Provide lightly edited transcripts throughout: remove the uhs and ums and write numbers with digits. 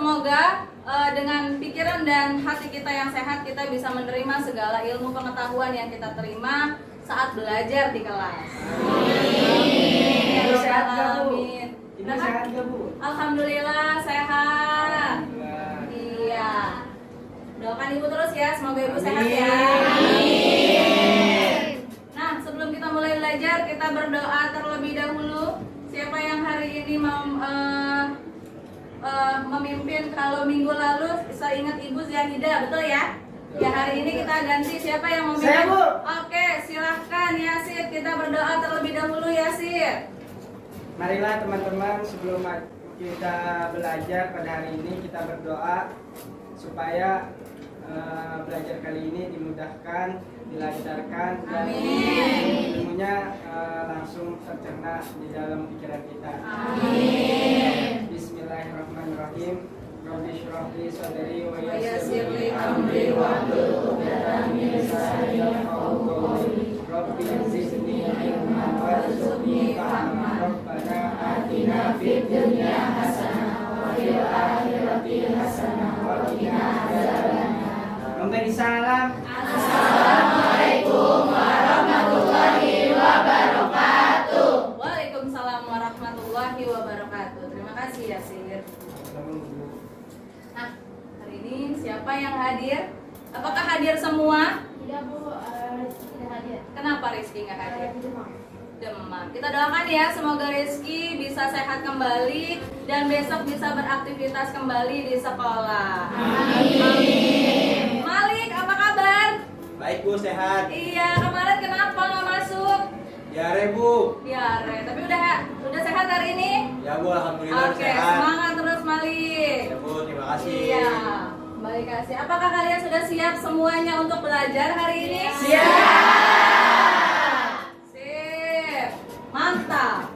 semoga dengan pikiran dan hati kita yang sehat kita bisa menerima segala ilmu pengetahuan yang kita terima saat belajar di kelas. Amin. Sehat gak, Bu? Amin. Ibu sehat gak, Bu? Alhamdulillah sehat. Iya. Doakan ibu terus ya, semoga ibu sehat ya. Amin. Nah, sebelum kita mulai belajar, kita berdoa terlebih dahulu. Siapa yang hari ini mau memimpin? Kalau minggu lalu saya ingat Ibu Zahida, betul ya? Ya, hari ini kita ganti. Siapa yang mau memimpin? Saya, Bu. Oke, silahkan Yasir. Kita berdoa terlebih dahulu, Yasir. Marilah teman-teman, sebelum kita belajar pada hari ini, kita berdoa supaya belajar kali ini dimudahkan, dilancarkan, dan ilmunya langsung tercerna di dalam pikiran kita. Amin. Bismillahirrahmanirrahim. Rabbi shrah li sadri wa yassir li amri wahlul 'uqdatam min lisani yafqahu qawli. Rabbi zidni ilman warzuqni fahma. Rabbana atina fid dunya hasanah wa fil akhirati hasanah wa qina adzabannar. Memberi salam. Assalamualaikum warahmatullahi wabarakatuh. Waalaikumsalam warahmatullahi wabarakatuh. Terima kasih Yasir. Nah, hari ini siapa yang hadir? Apakah hadir semua? Tidak, Bu, tidak hadir. Kenapa Rizky nggak hadir? Demam. Kita doakan ya, semoga Rizky bisa sehat kembali dan besok bisa beraktivitas kembali di sekolah. Amin. Malik, apa kabar? Baik Bu, sehat. Iya, kemarin kenapa nggak masuk? Diare Bu. Diare, tapi udah sehat hari ini? Ya Bu, alhamdulillah Oke, sehat. semangat terus Malik. Ya Bu, terima kasih. Iya, kembali kasih. Apakah kalian sudah siap semuanya untuk belajar hari ini? Sip. Mantap.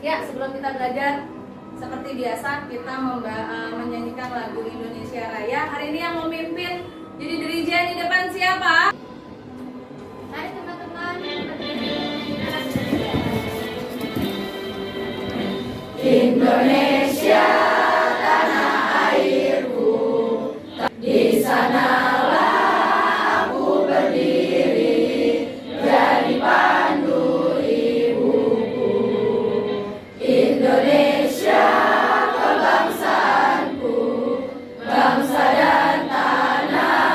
Ya, sebelum kita belajar, seperti biasa kita menyanyikan lagu Indonesia Raya. Hari ini yang memimpin jadi dirijen di depan siapa? Hai teman-teman. Indonesia tanah airku, di sanalah aku berdiri, jadi pandu ibuku. Indonesia kebangsaanku, bangsa dan tanah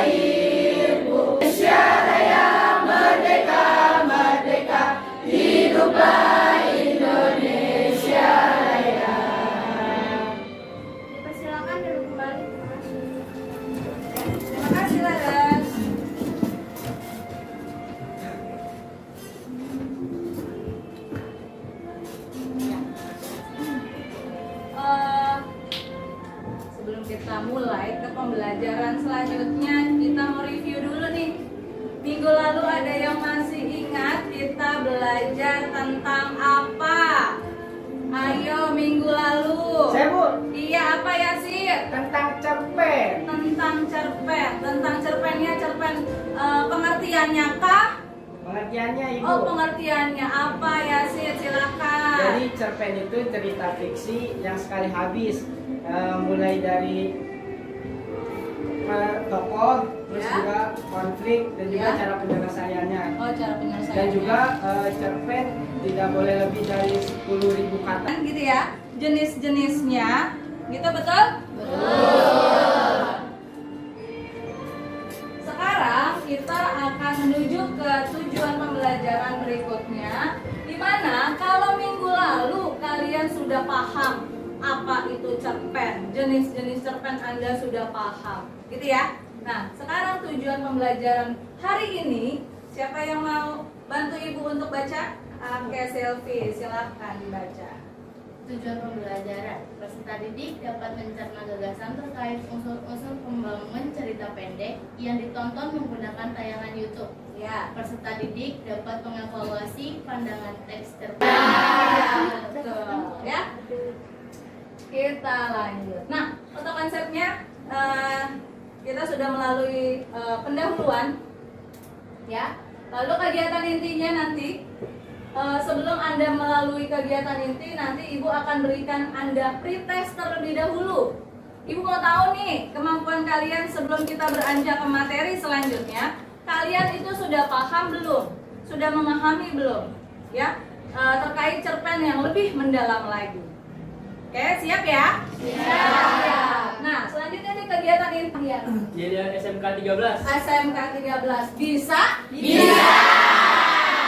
airku. Indonesia Raya merdeka, merdeka, hiduplah Indonesia Raya. Dipersilakan duduk kembali. Terima kasih Laras. Sebelum kita mulai ke pembelajaran selanjutnya, kita mau review dulu nih. Minggu lalu ada yang masih ingat kita belajar tentang apa? Ayo, minggu lalu. Saya, Bu. Iya, apa ya sih? Tentang cerpen. Tentang cerpen. Tentang cerpennya, cerpen pengertiannya kah? Pengertiannya, Ibu. Oh, pengertiannya apa ya sih? Silakan. Jadi cerpen itu cerita fiksi yang sekali habis, mulai dari tokoh, terus Ya. juga konflik dan juga Ya. cara penyelesaiannya. Oh, cara penyelesaiannya. Dan juga cerpen tidak boleh lebih dari 10.000 kata. Kan gitu ya, jenis-jenisnya, gitu betul? Sekarang kita akan menuju ke tujuan pembelajaran berikutnya, di mana kalau minggu lalu kalian sudah paham apa itu cerpen, jenis-jenis cerpen Anda sudah paham, gitu ya. Nah, sekarang tujuan pembelajaran hari ini, siapa yang mau bantu ibu untuk baca? Oke, Selfie, silahkan dibaca. Tujuan pembelajaran, peserta didik dapat mencerna gagasan terkait unsur-unsur pembangunan cerita pendek yang ditonton menggunakan tayangan YouTube. Ya. Peserta didik dapat mengevaluasi pandangan teks cerpen. Betul, ya. Kita lanjut. Nah, untuk konsepnya kita sudah melalui pendahuluan, ya. Lalu kegiatan intinya nanti sebelum Anda melalui kegiatan inti, nanti Ibu akan berikan Anda pretest terlebih dahulu. Ibu mau tahu nih kemampuan kalian sebelum kita beranjak ke materi selanjutnya. Kalian itu sudah paham belum? Sudah memahami belum? Ya, terkait cerpen yang lebih mendalam lagi. Oke, siap ya? Siap. Nah, selanjutnya nih kegiatan inti. Jadian SMK 13. SMK 13 bisa? Bisa.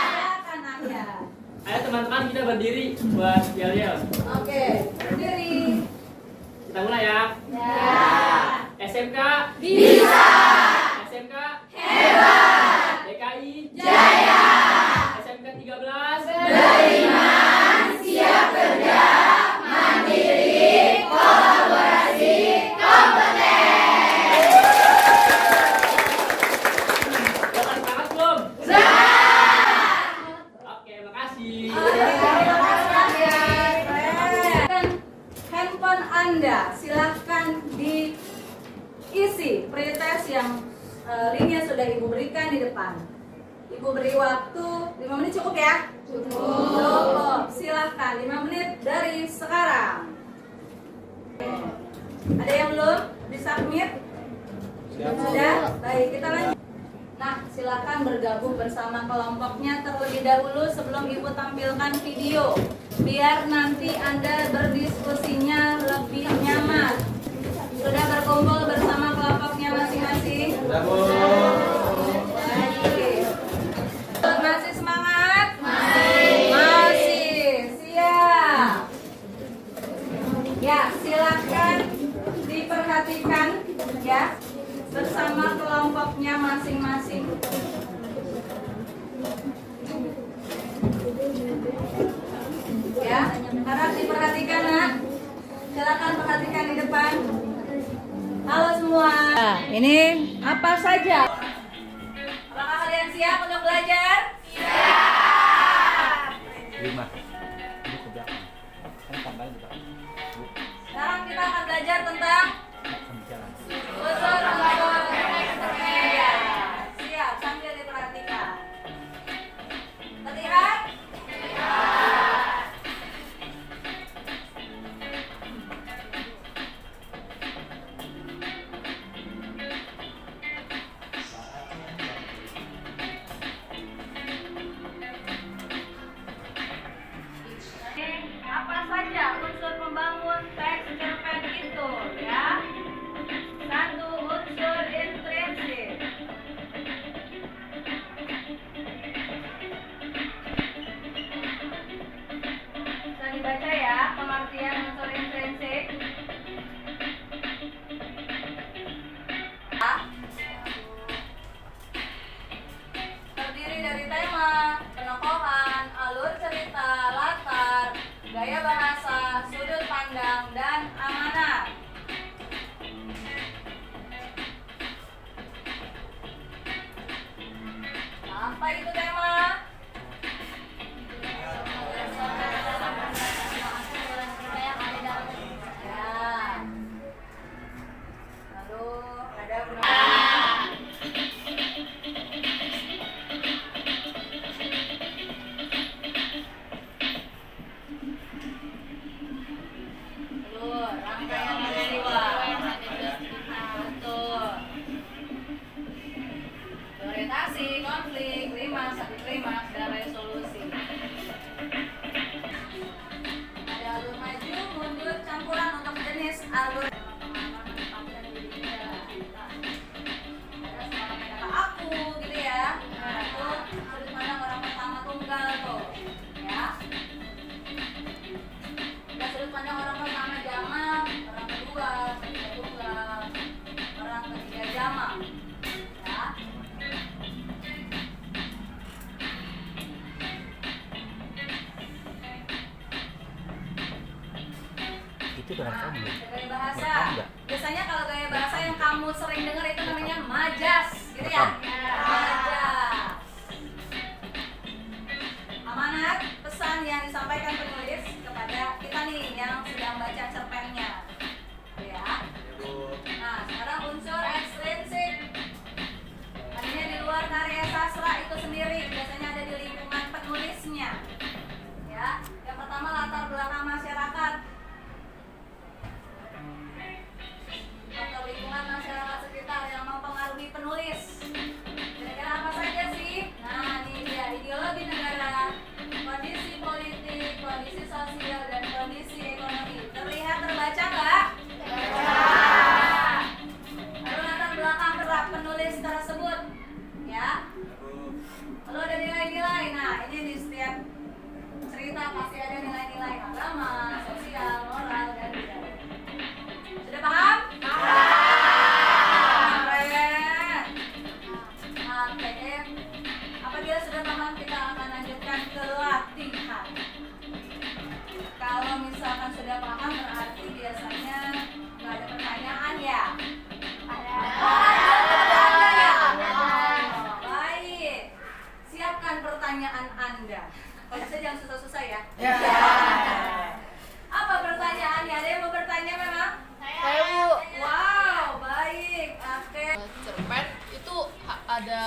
Silakan Anda. Ayo teman-teman kita berdiri buat yel-yel. Oke, berdiri. Kita mulai ya. Ya. SMK Bisa. SMK Hebat. DKI Jaya. SMK 13 Beriman, siap kerja, mandiri, kolaborasi, kompeten. Udah semangat belum? Sudah. Oke, makasih. Terima kasih. Handphone Anda silahkan diisi pretest yang linknya sudah Ibu berikan di depan. Ibu beri waktu 5 menit cukup ya? Cukup. Silahkan 5 menit dari sekarang. Ada yang belum disubmit? Sudah? Baik, kita lanjut. Nah, silakan bergabung bersama kelompoknya terlebih dahulu sebelum Ibu tampilkan video. Biar nanti Anda berdiskusinya lebih nyaman. Sudah berkumpul bersama kelompoknya masing-masing? Sudah, Bu. Baik. Masih semangat? Masih. Siap. Ya, silakan diperhatikan ya bersama kelompoknya masing-masing. Ya, harap diperhatikan nak. Silakan perhatikan di depan. Halo semua. Ini apa saja? Apakah kalian siap untuk belajar? Siap. 5. Ibu ke belakang. Kan tambahin juga. Bu, Sekarang kita akan belajar tentang sambil jalan. unsur-unsur media. Siap, sambil diperhatikan. Terlihat? Apa saja unsur pembangun teks cerpen itu ya? 1. Unsur intrinsik. Bisa dibaca ya pengertian unsur intrinsik. A. Terdiri dari tema, penokohan, alur cerita, latar, gaya bahasa, sudut pandang, dan amanat. Apa itu tema? Ya. Lalu ada penokohan. Lalu rangkaian peristiwa. Betul. Orientasi, konflik, klimaks, antiklimaks, dan resolusi. Ada alur maju, mundur, campuran untuk jenis alur. Ada seorang kata aku, gitu ya. Nah, itu sudut pandang orang pertama tunggal tuh, ya. Ada sudut pandang orang pertama jamak, orang kedua tunggal, orang ketiga jamak. Ya. Itu dengan kamu. Gaya bahasa. Biasanya kalau gaya bahasa yang kamu sering dengar itu namanya majas, gitu ya? Majas. Amanat, pesan yang disampaikan penulis kepada kita nih yang sedang baca cerpennya. Ya. Nah, sekarang unsur ekstrinsik. Artinya di luar karya sastra itu sendiri, biasanya ada di lingkungan penulisnya. masyarakat. Faktor lingkungan masyarakat sekitar yang mempengaruhi penulis. Kira-kira apa saja sih? Nah, ini dia ideologi negara, kondisi politik, kondisi sosial, dan kondisi ekonomi. Terlihat terbaca nggak? Lalu latar belakang gerak penulis tersebut, ya. Lalu ada nilai-nilai. Nah, ini di setiap cerita pasti ada nilai-nilai agama, sosial, moral, dan budaya. Sudah paham? Keren. Oke. Apabila sudah paham, kita akan lanjutkan ke latihan. Kalau misalkan sudah paham, berarti biasanya nggak ada pertanyaan ya? Ada ya? Oh, baik. Siapkan pertanyaan Anda. Kalau bisa jangan susah-susah ya. Apa pertanyaannya? Ada yang mau bertanya memang? Saya Bu. Wow, baik. Oke. Cerpen itu ada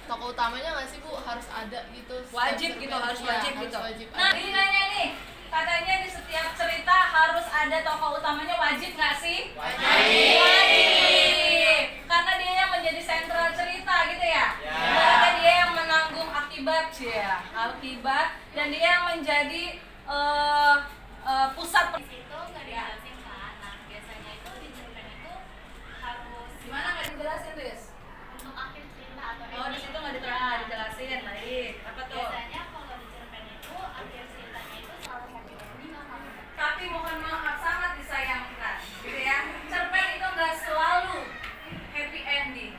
tokoh utamanya nggak sih Bu? Harus ada gitu. Wajib setiap gitu, cerpen. harus Iya, wajib gitu. wajib Nah, ada. ini nanya nih. Katanya di setiap cerita harus ada tokoh utamanya, wajib nggak sih? Wajib. Karena dia yang menjadi sentral cerita gitu ya. Karena dia yang menanggung akibat ya, akibat, dan dia yang menjadi pusat. Di situ nggak dijelasin kan. Nah, biasanya itu di cerpen itu harus Gimana nggak dijelasin, Riz? untuk akhir cerita atau Oh, di situ nggak dijelasin. Baik. Apa tuh? biasanya kalau di cerpen itu akhir ceritanya itu selalu happy ending atau enggak? Tapi mohon maaf, sangat disayangkan gitu ya, cerpen itu nggak selalu happy ending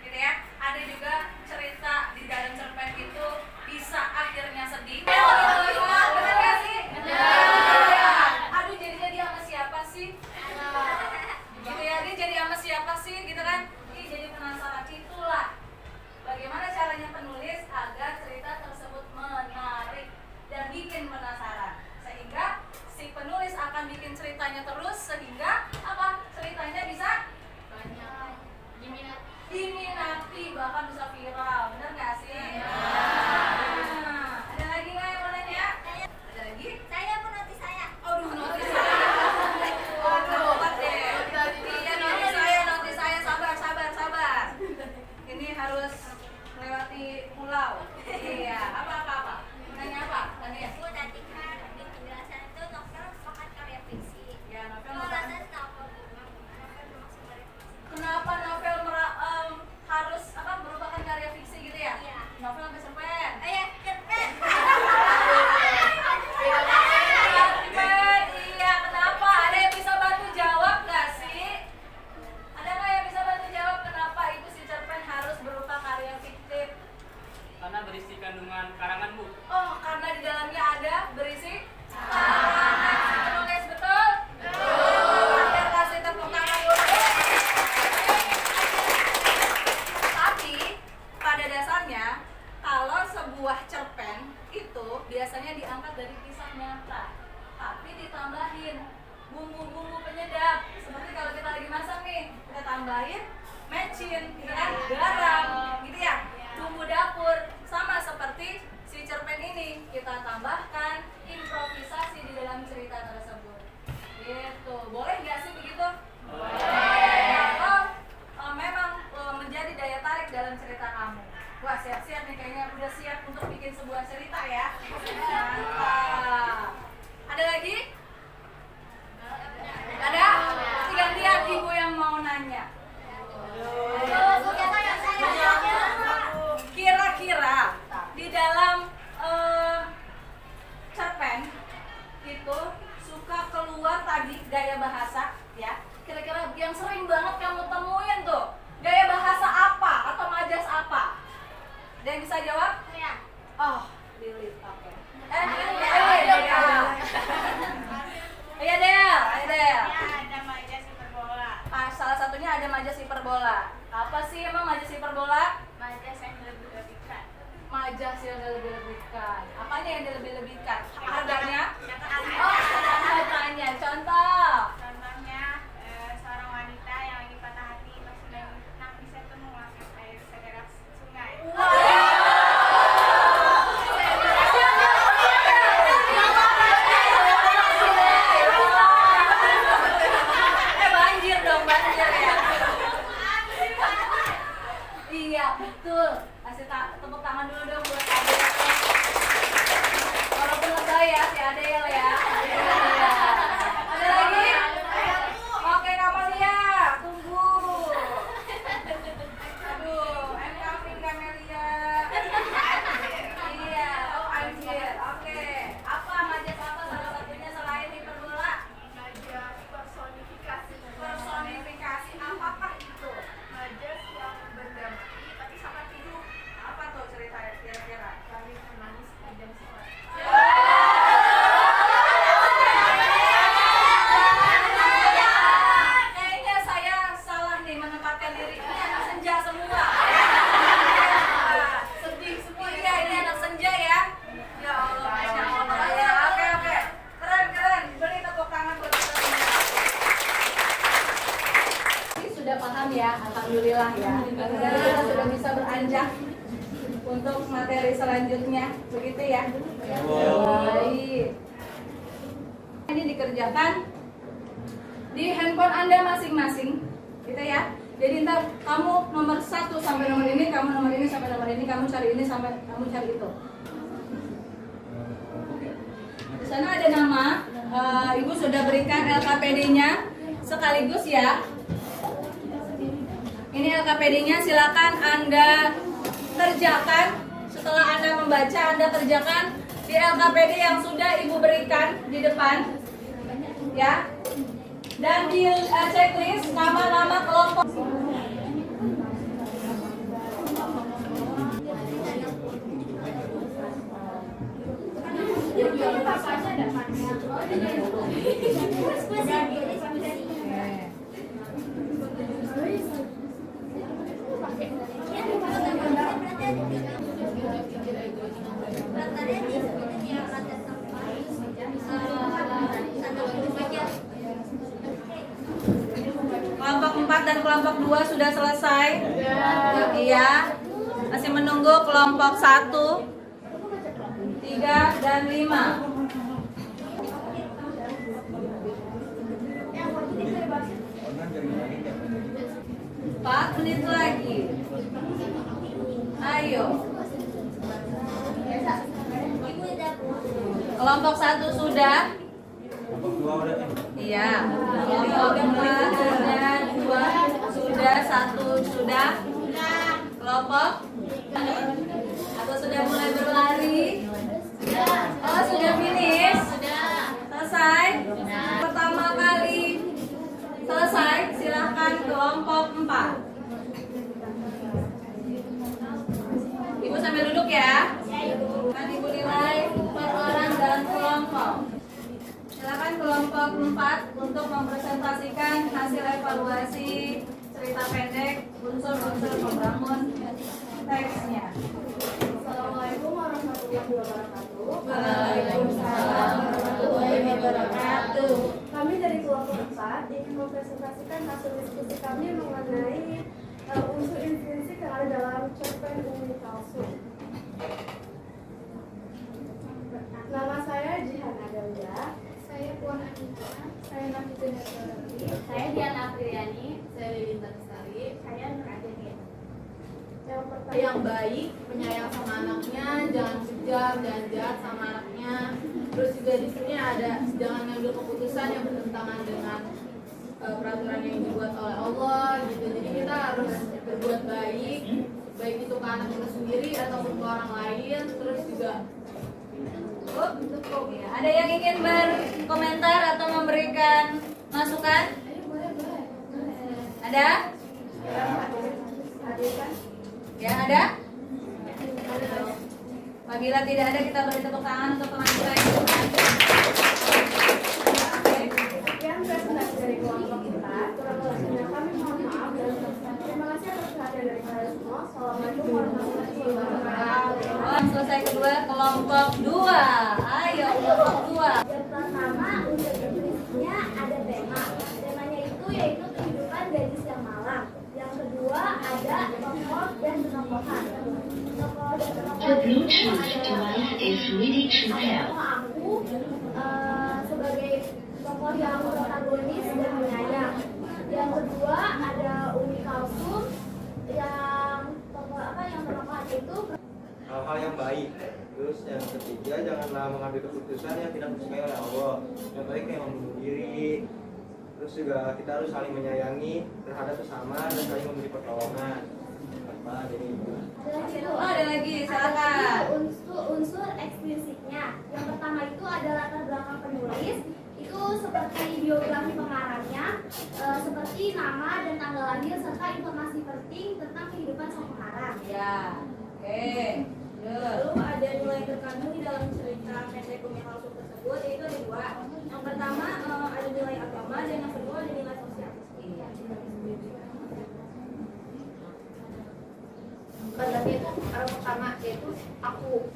gitu ya. Ada juga cerita di dalam cerpen itu bisa akhirnya sedih. Benar nggak sih? Aduh, jadinya dia sama siapa sih gitu ya, dia jadi sama siapa sih gitu kan. Ih, jadi penasaran. Itulah bagaimana caranya penulis agar cerita tersebut menarik dan bikin penasaran, sehingga si penulis akan bikin ceritanya terus, sehingga apa, ceritanya bisa Banyak diminati, bahkan bisa viral. Bener nggak sih? Ada lagi nggak yang mau nanya? Ada lagi? Saya pun nanti saya. Aduh, notis saya. Aduh, obat deh. Iya, notis saya. Sabar. Ini harus melewati pulau. Iya, apa? Nanya apa? Tanya. Bu, tadi kan di penjelasan itu novel merupakan karya fiksi. Ya, novel Kalau merupakan- lantas novel termasuk karya fiksi? Kenapa novel harus merupakan karya fiksi gitu ya? Iya. Novel apa cerpen? Cerpen. Cerpen, iya. Kenapa? Ada yang bisa bantu jawab nggak sih? Ada nggak yang bisa bantu jawab kenapa itu si cerpen harus berupa karya fiktif? Karena berisi kandungan karangan Bu. Oh, karena di dalamnya ada berisi karangan. Betul guys, betul? Betul. Kasih tepuk tangan dulu. Tapi pada dasarnya kalau sebuah cerpen itu biasanya diangkat dari kisah nyata, tapi ditambahin bumbu-bumbu penyedap. Seperti kalau kita lagi masak nih, kita tambahin mecin, gitu kan, garam, gitu ya, bumbu dapur. Sama seperti si cerpen ini, kita tambahkan improvisasi di dalam cerita tersebut. Gitu, boleh nggak sih begitu? Boleh. Kalau memang menjadi daya tarik dalam cerita kamu. Wah, siap-siap nih, kayaknya udah siap untuk bikin sebuah cerita ya. Mantap. Ada lagi? Ada? Gantian ibu yang mau nanya. Kira-kira di dalam cerpen itu suka keluar tadi gaya bahasa ya. Kira-kira yang sering banget kamu temuin tuh gaya bahasa apa atau majas apa? Ada yang bisa jawab? Saya. Oh, Lili. Oke. Del. Iya, Del. Ada majas hiperbola. Salah satunya ada majas hiperbola. Apa sih emang majas hiperbola? Majas yang lebih-lebihkan. Majas yang dilebih-lebihkan. Apanya yang dilebih-lebihkan? Harganya? Contohnya, Oh, harganya. Contoh. seorang wanita yang lagi patah hati pas sudah nangis itu mengeluarkan air sederas sungai. untuk materi selanjutnya, begitu ya? Baik. Ini dikerjakan di handphone Anda masing-masing, gitu ya. Jadi ntar kamu nomor 1 sampai nomor ini, kamu nomor ini sampai nomor ini sampai kamu cari itu. Di sana ada nama, Ibu sudah berikan LKPD-nya sekaligus ya. Ini LKPD-nya, silakan Anda kerjakan. Setelah Anda membaca, Anda kerjakan di LKPD yang sudah Ibu berikan di depan, ya. Dan di checklist nama-nama kelompok. Kelompok 4 dan kelompok 2 sudah selesai? Iya. Masih menunggu kelompok 1, 3, dan 5. 4 menit lagi. Ayo. Kelompok 1 sudah? Kelompok 2 udah. Iya. Kelompok 2 sudah, 2 sudah, 1 sudah. Kelompok atau sudah mulai berlari? Oh, sudah finish? Selesai? Pertama kali selesai, silahkan kelompok 4. Ibu sambil duduk ya. Kan Ibu nilai per orang dan kelompok. Silakan kelompok 4 untuk mempresentasikan hasil evaluasi cerita pendek unsur-unsur pembangun teksnya. Assalamualaikum warahmatullahi wabarakatuh. Waalaikumsalam warahmatullahi wabarakatuh. Kami dari kelompok 4 ingin mempresentasikan hasil diskusi kami mengenai unsur intrinsik yang ada dalam cerpen Umi Kalsum. Nama saya Jihana Dauda. Saya Puan Anita. Saya Nafitun Yasarani. Saya Diana Apriliani. Saya Lilin Tansari. Saya Nur Adenia. Yang pertama, Yang baik, penyayang sama anaknya, jangan kejar, jangan jahat sama anaknya. Terus juga di sini ada jangan ngambil keputusan yang bertentangan dengan peraturan yang dibuat oleh Allah gitu. Jadi kita harus berbuat baik, baik itu ke anak kita sendiri ataupun ke orang lain. Terus juga Ya, ada yang ingin berkomentar atau memberikan masukan? Ada? Ya, ada? Apabila tidak ada, kita beri tepuk tangan untuk teman kita yang sekian presentasi dari kelompok 4. Kurang lebihnya kami mohon maaf dan terima kasih atas perhatian dari kalian semua. Assalamualaikum warahmatullahi wabarakatuh. selesai kedua, kelompok 2. Ayo, kelompok 2. Yang pertama, unsur intrinsiknya ada tema. Temanya itu yaitu kehidupan gadis yang malang. Yang kedua ada tokoh dan penokohan. Tokoh dan penokohan itu adalah aku sebagai tokoh yang protagonis dan penyayang. Yang kedua ada Umi Kalsum yang tokoh yang penokohan itu Hal-hal yang baik. Terus yang ketiga, janganlah mengambil keputusan yang tidak disukai oleh Allah. Yang baik kayak membunuh diri. Terus juga kita harus saling menyayangi terhadap sesama dan saling memberi pertolongan. Apa jadi? Oh, ada lagi, silakan. Unsur ekstrinsiknya. Yang pertama itu ada latar belakang penulis. Itu seperti biografi pengarangnya, seperti nama dan tanggal lahir serta informasi penting tentang kehidupan sang pengarang. Ya, oke. Lalu ada nilai terkandung di dalam cerita pendek Umi Kalsum tersebut, yaitu ada dua. Yang pertama ada nilai agama dan yang kedua ada nilai sosial. Tadi itu pertama yaitu aku,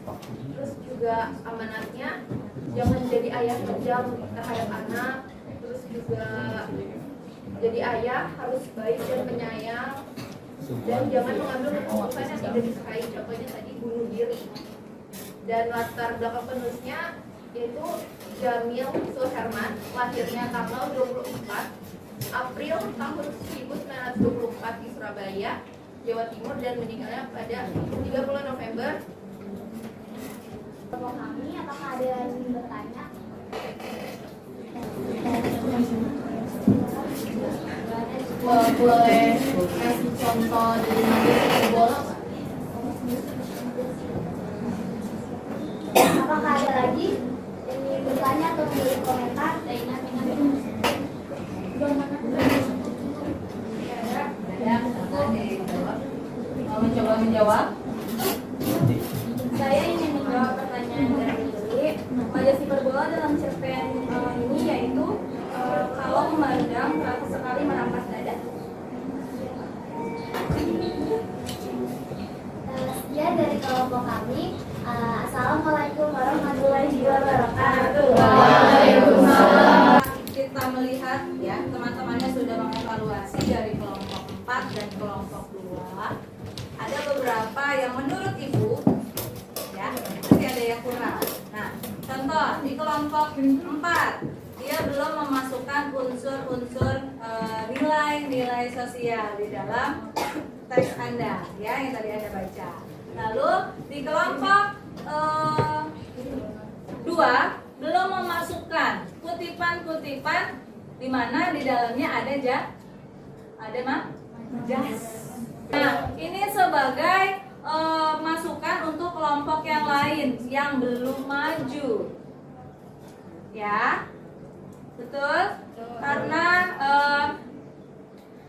terus juga amanatnya jangan jadi ayah kejam terhadap anak, terus juga jadi ayah harus baik dan penyayang dan jangan mengambil keputusan yang tidak disukai. Contohnya tadi bunuh diri. Dan latar belakang penulisnya yaitu Jamil Suherman, lahirnya tanggal 24 April tahun 1924 di Surabaya, Jawa Timur, dan meninggalnya pada 30 November. Kelompok kami, apakah ada yang ingin bertanya? Boleh kasih contoh dari bola? Apakah ada lagi yang ingin bertanya atau memberi komentar? Mau mencoba menjawab? Saya ingin menjawab pertanyaan dari Lili. Wajah hiperbola dalam cerpen ini yaitu kalau memandang terasa sekali merampas dada. Sekian dari kelompok kami. Assalamualaikum warahmatullahi wabarakatuh. Waalaikumsalam. Kita melihat ya, teman-temannya sudah mengevaluasi dari kelompok 4 dan kelompok 2. Ada beberapa yang menurut Ibu ya, masih ada yang kurang. Nah, contoh di kelompok 4 dia belum memasukkan unsur-unsur nilai-nilai sosial di dalam teks Anda ya yang tadi Anda baca. Lalu di kelompok 2 belum memasukkan kutipan-kutipan di mana di dalamnya ada jas. Nah, ini sebagai masukan untuk kelompok yang lain yang belum maju. Ya. Betul? Karena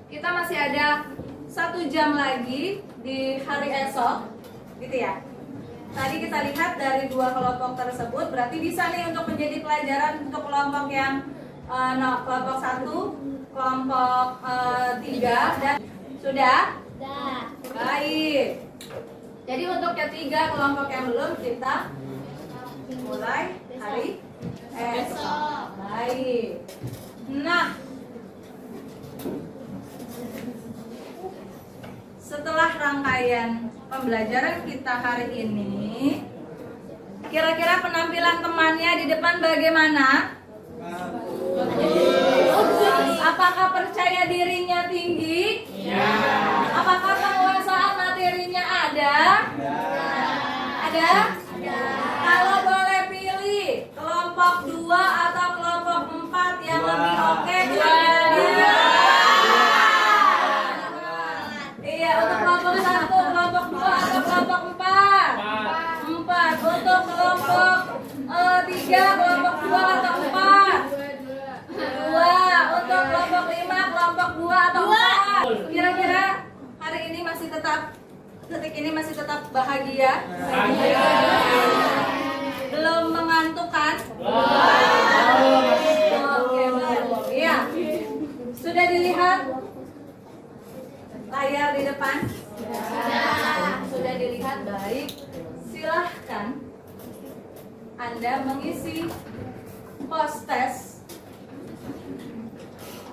kita masih ada 1 jam lagi di hari esok, gitu ya. Tadi kita lihat dari 2 kelompok tersebut, berarti bisa nih untuk menjadi pelajaran untuk kelompok yang kelompok 1, kelompok 3 dan sudah? Baik. Jadi untuk yang 3 kelompok yang belum kita mulai hari esok. Baik. Nah, setelah rangkaian pembelajaran kita hari ini, kira-kira penampilan temannya di depan bagaimana? Apakah percaya dirinya tinggi? Ya. Apakah penguasaan materinya ada? Ya. Ada? Ya. Kalau boleh pilih kelompok 2 atau kelompok 4 yang lebih oke, Iya, untuk kelompok 1, kelompok 2 atau kelompok 4? 4. Untuk kelompok 3, kelompok 2 atau 4? 2. Untuk kelompok 5, kelompok 2 atau 4? Kira-kira hari ini masih tetap, detik ini masih tetap bahagia? Belum mengantuk kan? Oke, belum. Iya. Sudah dilihat layar di depan? Sudah dilihat, baik. Silahkan Anda mengisi post test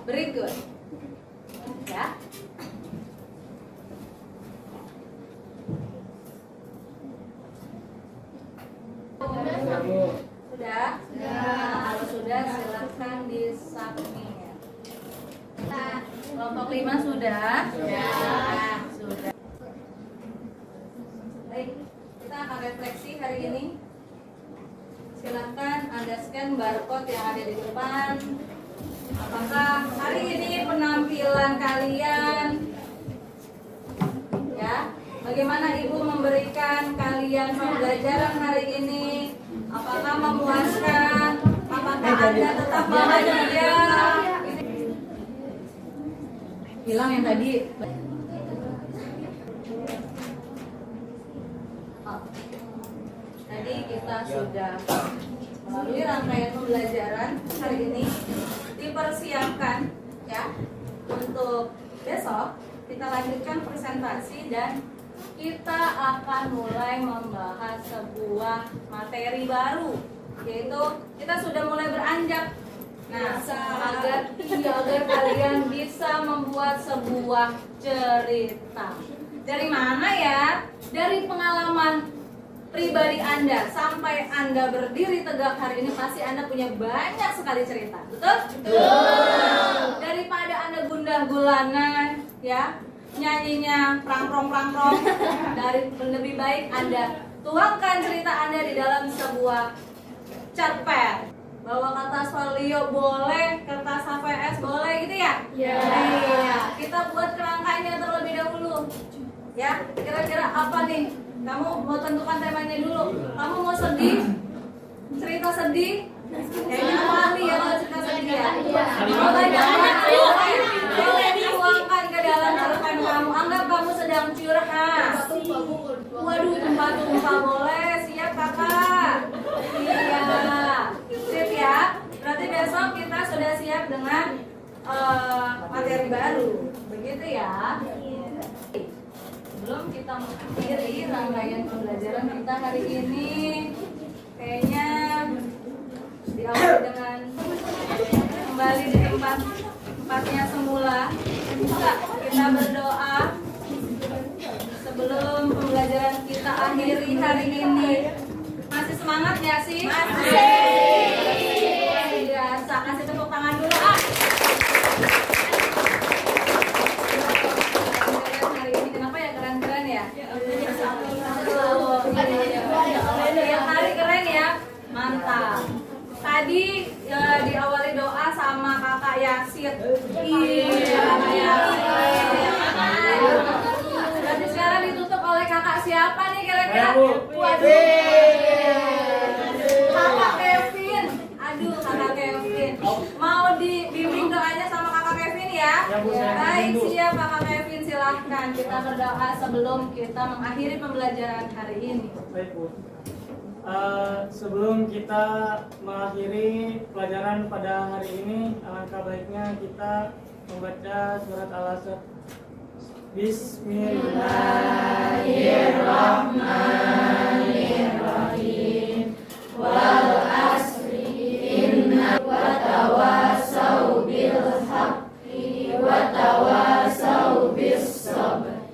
berikut. Ya. Sudah? Kalau sudah silahkan di-submit. Kelompok 5 sudah? Sudah. Baik, kita akan refleksi hari ini. Silahkan Anda scan barcode yang ada di depan. Apakah hari ini penampilan kalian, ya, bagaimana Ibu memberikan kalian pembelajaran hari ini? Apakah memuaskan? Apakah Anda tetap bahagia? Hilang yang tadi. Tadi kita sudah melalui rangkaian pembelajaran hari ini, dipersiapkan ya untuk besok kita lanjutkan presentasi dan kita akan mulai membahas sebuah materi baru, yaitu kita sudah mulai beranjak. Nah, agar kalian bisa membuat sebuah cerita. Dari mana ya? Dari pengalaman pribadi Anda sampai Anda berdiri tegak hari ini pasti Anda punya banyak sekali cerita. Betul? Betul. Daripada Anda gundah gulana ya, nyanyinya prang-prong dari lebih baik Anda tuangkan cerita Anda di dalam sebuah cerpen. Bawa kertas folio boleh, kertas HVS boleh gitu ya? Iya. Kita buat kerangkanya terlebih dahulu. Ya, kira-kira apa nih? Kamu mau tentukan temanya dulu. Kamu mau sedih? Cerita sedih? Kayaknya ahli ya kalau cerita sedih ya. Mau banyak boleh dituangkan ke dalam cerpen kamu. Anggap kamu sedang curhat. Waduh, tumpah-tumpah boleh. Siap kakak? Iya. Sip ya. Berarti besok kita sudah siap dengan materi baru. Begitu ya. Sebelum kita mengakhiri rangkaian pembelajaran kita hari ini, kayaknya diawali dengan kembali di tempatnya semula. Kita berdoa sebelum pembelajaran kita akhiri hari ini. Masih semangat ya sih? Masih. Biasa, kasih tepuk tangan dulu ah. Hari ini kenapa ya keren-keren ya? Tiap hari keren ya? Mantap. Tadi diawali doa sama kakak Yasid. Iya, kakak Yasid. Berarti sekarang ditutup oleh kakak siapa nih kira-kira? Waduh. Kakak Kevin. Aduh, kakak Kevin. Mau dibimbing doanya sama kakak Kevin ya? Baik, siap kakak Kevin, silahkan kita berdoa sebelum kita mengakhiri pembelajaran hari ini. Baik Bu. Sebelum kita mengakhiri pelajaran pada hari ini, alangkah baiknya kita membaca surat Al-Asr. Bismillahirrahmanirrahim. Wal asri inna watawasau bil haqqi watawasau bis sabr.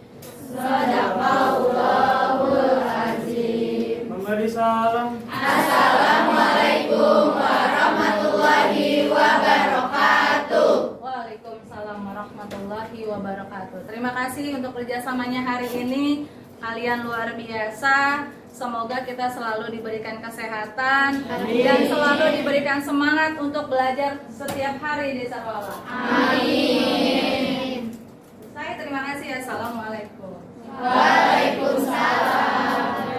Sadaqallahul azim. Memberi salam. Assalamualaikum warahmatullahi wabarakatuh. Waalaikumsalam warahmatullahi wabarakatuh. Terima kasih untuk kerjasamanya hari ini. Kalian luar biasa. Semoga kita selalu diberikan kesehatan dan selalu diberikan semangat untuk belajar setiap hari di sekolah. Amin. Saya terima kasih. Assalamualaikum. Waalaikumsalam.